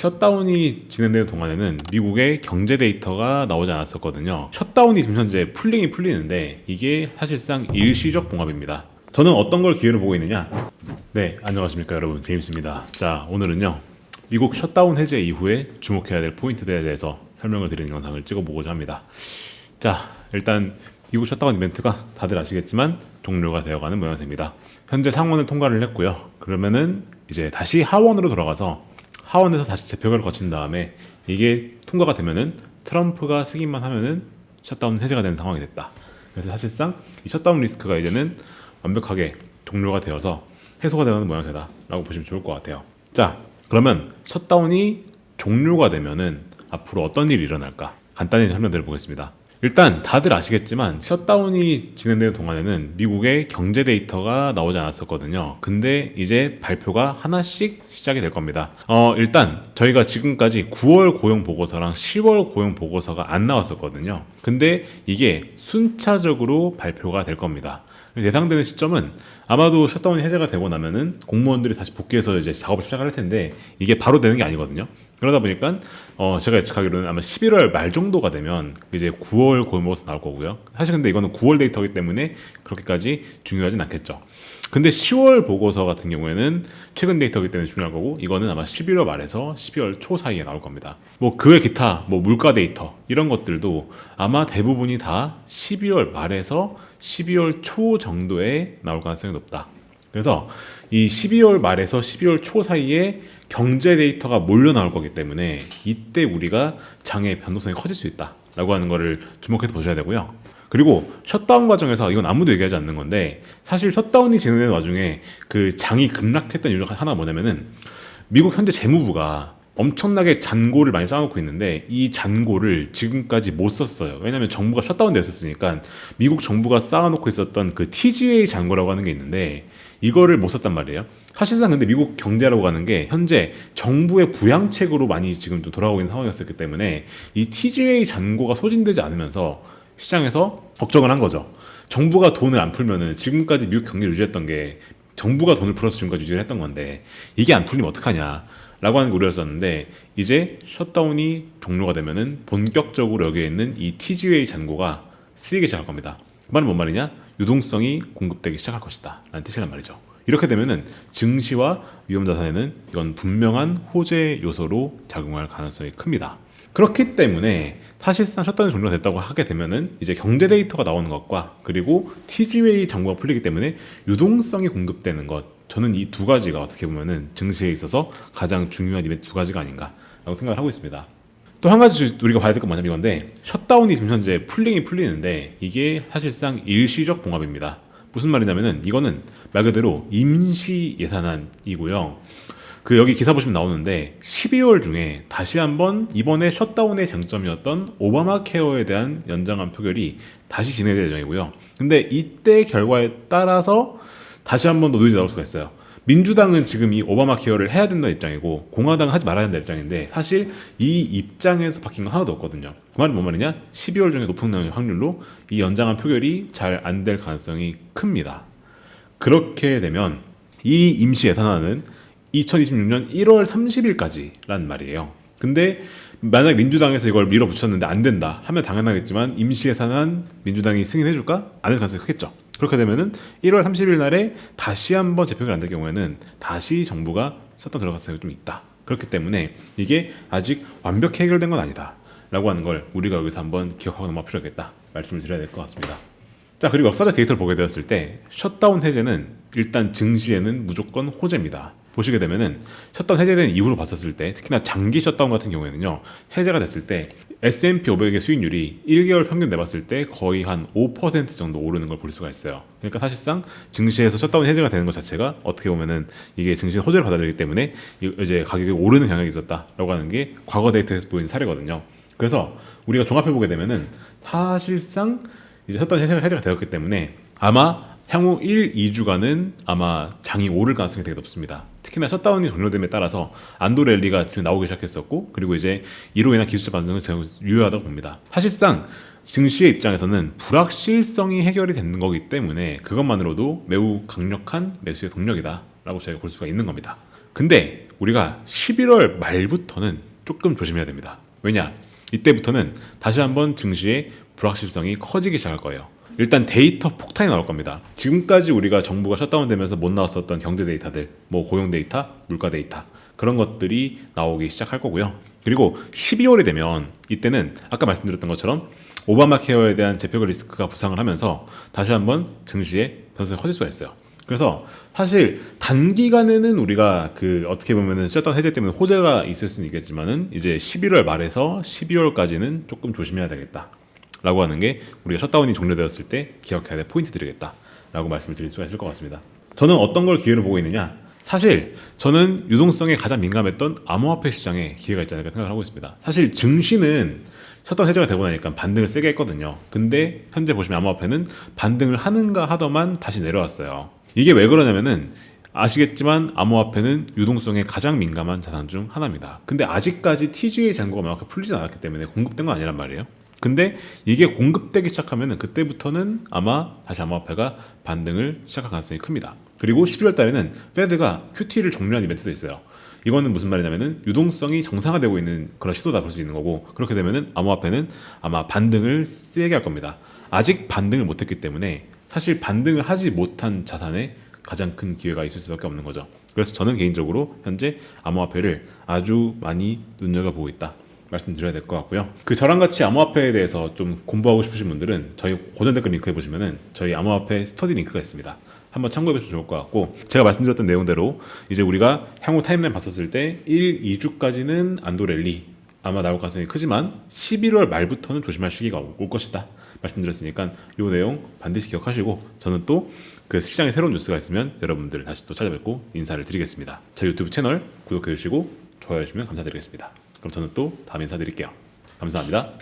셔다운이 진행되는 동안에는 미국의 경제 데이터가 나오지 않았었거든요. 셔다운이 지금 현재 풀리긴 풀리는데 이게 사실상 일시적 봉합입니다. 저는 어떤 걸 기회로 보고 있느냐? 네, 안녕하십니까 여러분, 제임스입니다. 자, 오늘은요 미국 셔다운 해제 이후에 주목해야 될 포인트들에 대해서 설명을 드리는 영상을 찍어보고자 합니다. 자, 일단 미국 셔다운 이벤트가 다들 아시겠지만 종료가 되어가는 모양새입니다. 현재 상원을 통과를 했고요. 그러면은 이제 다시 하원으로 돌아가서 하원에서 다시 재표결을 거친 다음에 이게 통과가 되면은 트럼프가 승인만 하면은 셧다운 해제가 되는 상황이 됐다. 그래서 사실상 이 셧다운 리스크가 이제는 완벽하게 종료가 되어서 해소가 되는 모양새다라고 보시면 좋을 것 같아요. 자, 그러면 셧다운이 종료가 되면은 앞으로 어떤 일이 일어날까? 간단히 설명드려 보겠습니다. 일단 다들 아시겠지만 셧다운이 진행되는 동안에는 미국의 경제 데이터가 나오지 않았었거든요. 근데 이제 발표가 하나씩 시작이 될 겁니다. 일단 저희가 지금까지 9월 고용 보고서랑 10월 고용 보고서가 안 나왔었거든요. 근데 이게 순차적으로 발표가 될 겁니다. 예상되는 시점은 아마도 셧다운이 해제가 되고 나면은 공무원들이 다시 복귀해서 이제 작업을 시작할 텐데 이게 바로 되는 게 아니거든요. 그러다 보니까 제가 예측하기로는 아마 11월 말 정도가 되면 이제 9월 고용 보고서 나올 거고요. 사실 근데 이거는 9월 데이터이기 때문에 그렇게까지 중요하진 않겠죠. 근데 10월 보고서 같은 경우에는 최근 데이터이기 때문에 중요할 거고, 이거는 아마 11월 말에서 12월 초 사이에 나올 겁니다. 뭐 그 외 기타 뭐 물가 데이터 이런 것들도 아마 대부분이 다 12월 말에서 12월 초 정도에 나올 가능성이 높다. 그래서 이 12월 말에서 12월 초 사이에 경제 데이터가 몰려 나올 거기 때문에 이때 우리가 장의 변동성이 커질 수 있다라고 하는 거를 주목해서 보셔야 되고요. 그리고 셧다운 과정에서 이건 아무도 얘기하지 않는 건데, 사실 셧다운이 진행되는 와중에 그 장이 급락했던 이유가 하나 뭐냐면은 미국 현재 재무부가 엄청나게 잔고를 많이 쌓아놓고 있는데 이 잔고를 지금까지 못 썼어요. 왜냐하면 정부가 셧다운 되었으니까 미국 정부가 쌓아놓고 있었던 그 TGA 잔고라고 하는 게 있는데 이거를 못 썼단 말이에요. 사실상 근데 미국 경제라고 하는 게 현재 정부의 부양책으로 많이 지금 좀 돌아오고 있는 상황이었기 때문에 이 TGA 잔고가 소진되지 않으면서 시장에서 걱정을 한 거죠. 정부가 돈을 안 풀면은 지금까지 미국 경기를 유지했던 게 정부가 돈을 풀어서 지금까지 유지를 했던 건데 이게 안 풀리면 어떡하냐 라고 하는 우려였었는데, 이제 셧다운이 종료가 되면은 본격적으로 여기에 있는 이 TGA 잔고가 쓰이기 시작할 겁니다. 그 말은 뭔 말이냐? 유동성이 공급되기 시작할 것이다 라는 뜻이란 말이죠. 이렇게 되면은 증시와 위험자산에는 이건 분명한 호재 요소로 작용할 가능성이 큽니다. 그렇기 때문에 사실상 셧다운이 종료됐다고 하게 되면은 이제 경제 데이터가 나오는 것과 그리고 TGA 잔고가 풀리기 때문에 유동성이 공급되는 것, 저는 이 두 가지가 어떻게 보면은 증시에 있어서 가장 중요한 이벤트 두 가지가 아닌가라고 생각을 하고 있습니다. 또 한 가지 우리가 봐야 될 건 뭐냐면 이건데, 셧다운이 지금 현재 풀리긴 풀리는데 이게 사실상 일시적 봉합입니다. 무슨 말이냐면은 이거는 말 그대로 임시 예산안이고요. 그 여기 기사 보시면 나오는데 12월 중에 다시 한번 이번에 셧다운의 장점이었던 오바마 케어에 대한 연장안 표결이 다시 진행될 예정이고요. 근데 이때 결과에 따라서 다시 한번 더 논의가 나올 수가 있어요. 민주당은 지금 이 오바마 케어를 해야 된다는 입장이고 공화당은 하지 말아야 된다는 입장인데, 사실 이 입장에서 바뀐 건 하나도 없거든요. 그 말은 뭔 말이냐? 12월 중에 높은 확률로 이 연장안 표결이 잘 안 될 가능성이 큽니다. 그렇게 되면 이 임시 예산안은 2026년 1월 30일까지란 말이에요. 근데 만약 민주당에서 이걸 밀어붙였는데 안 된다 하면 당연하겠지만 임시 예산안 민주당이 승인해줄까? 안 될 가능성이 크겠죠. 그렇게 되면은 1월 30일 날에 다시 한번 재표결이 안 될 경우에는 다시 정부가 셧다운 들어갈 가능성이 좀 있다. 그렇기 때문에 이게 아직 완벽히 해결된 건 아니다 라고 하는 걸 우리가 여기서 한번 기억하고 넘어갈 필요하겠다 말씀을 드려야 될 것 같습니다. 자, 그리고 역사적 데이터를 보게 되었을 때 셧다운 해제는 일단 증시에는 무조건 호재입니다. 보시게 되면은 셧다운 해제된 이후로 봤었을 때, 특히나 장기 셧다운 같은 경우에는요, 해제가 됐을 때 S&P 500의 수익률이 1개월 평균 내봤을 때 거의 한 5% 정도 오르는 걸 볼 수가 있어요. 그러니까 사실상 증시에서 셧다운 해제가 되는 것 자체가 어떻게 보면은 이게 증시는 호재를 받아들이기 때문에 이제 가격이 오르는 경향이 있었다라고 하는 게 과거 데이터에서 보이는 사례거든요. 그래서 우리가 종합해 보게 되면은 사실상 이제 셧다운 해제가 되었기 때문에 아마 향후 1, 2주간은 아마 장이 오를 가능성이 되게 높습니다. 특히나 셧다운이 종료됨에 따라서 안도 랠리가 지금 나오기 시작했었고, 그리고 이제 이로 인한 기술적 반등은 제가 유효하다고 봅니다. 사실상 증시의 입장에서는 불확실성이 해결이 되는 거기 때문에 그것만으로도 매우 강력한 매수의 동력이다 라고 저희가 볼 수가 있는 겁니다. 근데 우리가 11월 말부터는 조금 조심해야 됩니다. 왜냐? 이때부터는 다시 한번 증시의 불확실성이 커지기 시작할 거예요. 일단 데이터 폭탄이 나올 겁니다. 지금까지 우리가 정부가 셧다운되면서 못 나왔었던 경제 데이터들, 뭐 고용 데이터, 물가 데이터 그런 것들이 나오기 시작할 거고요. 그리고 12월이 되면 이때는 아까 말씀드렸던 것처럼 오바마 케어에 대한 재표적 리스크가 부상을 하면서 다시 한번 증시의 변수가 커질 수가 있어요. 그래서 사실 단기간에는 우리가 그 어떻게 보면은 셧다운 해제 때문에 호재가 있을 수는 있겠지만은 이제 11월 말에서 12월까지는 조금 조심해야 되겠다. 라고 하는 게 우리가 셧다운이 종료되었을 때 기억해야 될 포인트들이겠다 라고 말씀을 드릴 수가 있을 것 같습니다. 저는 어떤 걸 기회로 보고 있느냐, 사실 저는 유동성에 가장 민감했던 암호화폐 시장에 기회가 있지 않을까 생각을 하고 있습니다. 사실 증시는 셧다운 해제가 되고 나니까 반등을 세게 했거든요. 근데 현재 보시면 암호화폐는 반등을 하는가 하더만 다시 내려왔어요. 이게 왜 그러냐면은 아시겠지만 암호화폐는 유동성에 가장 민감한 자산 중 하나입니다. 근데 아직까지 TGA 잔고가 명확하게 풀리지 않았기 때문에 공급된 건 아니란 말이에요. 근데 이게 공급되기 시작하면 그때부터는 아마 다시 암호화폐가 반등을 시작할 가능성이 큽니다. 그리고 11월 달에는 페드가 QT를 종료한 이벤트도 있어요. 이거는 무슨 말이냐면은 유동성이 정상화되고 있는 그런 시도다 볼 수 있는 거고, 그렇게 되면은 암호화폐는 아마 반등을 세게 할 겁니다. 아직 반등을 못했기 때문에 사실 반등을 하지 못한 자산에 가장 큰 기회가 있을 수밖에 없는 거죠. 그래서 저는 개인적으로 현재 암호화폐를 아주 많이 눈여겨보고 있다 말씀드려야 될 것 같고요. 그 저랑 같이 암호화폐에 대해서 좀 공부하고 싶으신 분들은 저희 고전 댓글 링크에 보시면은 저희 암호화폐 스터디 링크가 있습니다. 한번 참고해 보시면 좋을 것 같고, 제가 말씀드렸던 내용대로 이제 우리가 향후 타임라인 봤었을 때 1, 2주까지는 안도 랠리 아마 나올 가능성이 크지만 11월 말부터는 조심할 시기가 올 것이다 말씀드렸으니까 이 내용 반드시 기억하시고, 저는 또 그 시장에 새로운 뉴스가 있으면 여러분들 다시 또 찾아뵙고 인사를 드리겠습니다. 저희 유튜브 채널 구독해 주시고 좋아요 해주시면 감사드리겠습니다. 그럼 저는 또 다음에 인사드릴게요. 감사합니다.